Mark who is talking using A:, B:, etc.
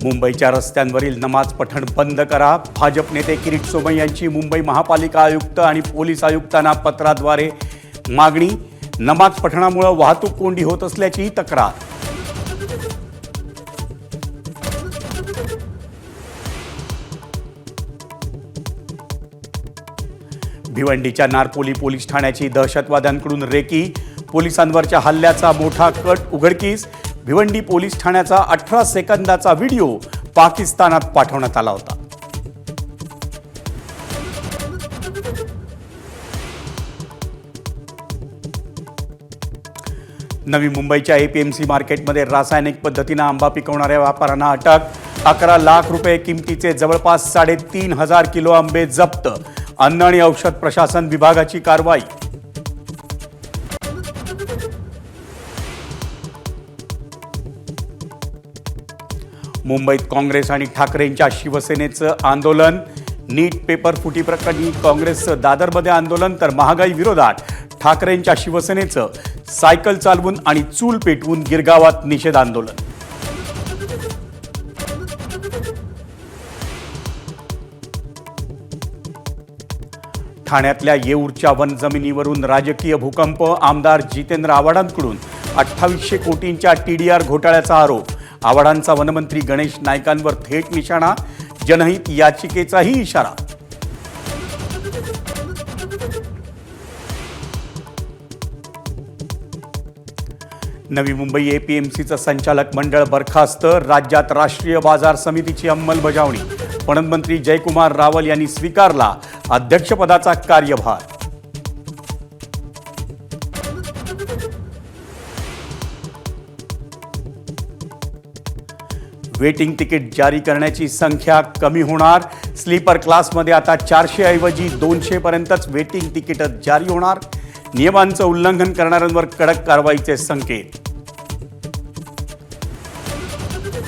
A: मुंबईच्या रस्त्यांवरील नमाज पठण बंद करा. भाजप नेते किरीट सोमय्या यांची मुंबई महापालिका आयुक्त आणि पोलीस आयुक्तांना पत्राद्वारे मागणी. नमाज पठणामुळे वाहतूक कोंडी होत असल्याची तक्रार. भिवंडीच्या नारपोली पोलीस ठाण्याची दहशतवाद्यांकडून रेकी. पोलिसांवरच्या हल्ल्याचा मोठा कट उघडकीस. भिवंडी पोलीस ठाण्याचा 18 सेकंदाचा व्हिडिओ पाकिस्तानात पाठवण्यात आला होता. नवी मुंबईच्या एपीएमसी मार्केटमध्ये रासायनिक पद्धतीने आंबा पिकवणाऱ्या व्यापाऱ्यांना अटक. 11 लाख रुपये किमतीचे जवळपास 3,500 किलो आंबे जप्त. अन्न आणि औषध प्रशासन विभागाची कारवाई. मुंबईत काँग्रेस आणि ठाकरेंच्या शिवसेनेचं आंदोलन. नीट पेपर फुटी प्रकरणी काँग्रेसचं दादरमध्ये आंदोलन तर महागाई विरोधात ठाकरेंच्या शिवसेनेचं सायकल चालवून आणि चूल पेटवून गिरगावात निषेध आंदोलन. ठाण्यातल्या येऊरच्या वनजमिनीवरून राजकीय भूकंप. आमदार जितेंद्र आव्हाडांकडून 2800 कोटींच्या टीडीआर घोटाळ्याचा आरोप. आव्हाडांचा वनमंत्री गणेश नाईकांवर थेट निशाणा. जनहित याचिकेचाही इशारा. नवी मुंबई एपीएमसीचं संचालक मंडळ बरखास्त. राज्यात राष्ट्रीय बाजार समितीची अंमलबजावणी. पणन मंत्री जयकुमार रावल यांनी स्वीकारला अध्यक्षपदाचा कार्यभार. वेटिंग तिकीट जारी करण्याची संख्या कमी होणार. स्लीपर क्लासमध्ये आता 400 ऐवजी 200 पर्यंतच वेटिंग तिकीट जारी होणार. नियमांचं उल्लंघन करणाऱ्यांवर कडक कारवाईचे संकेत.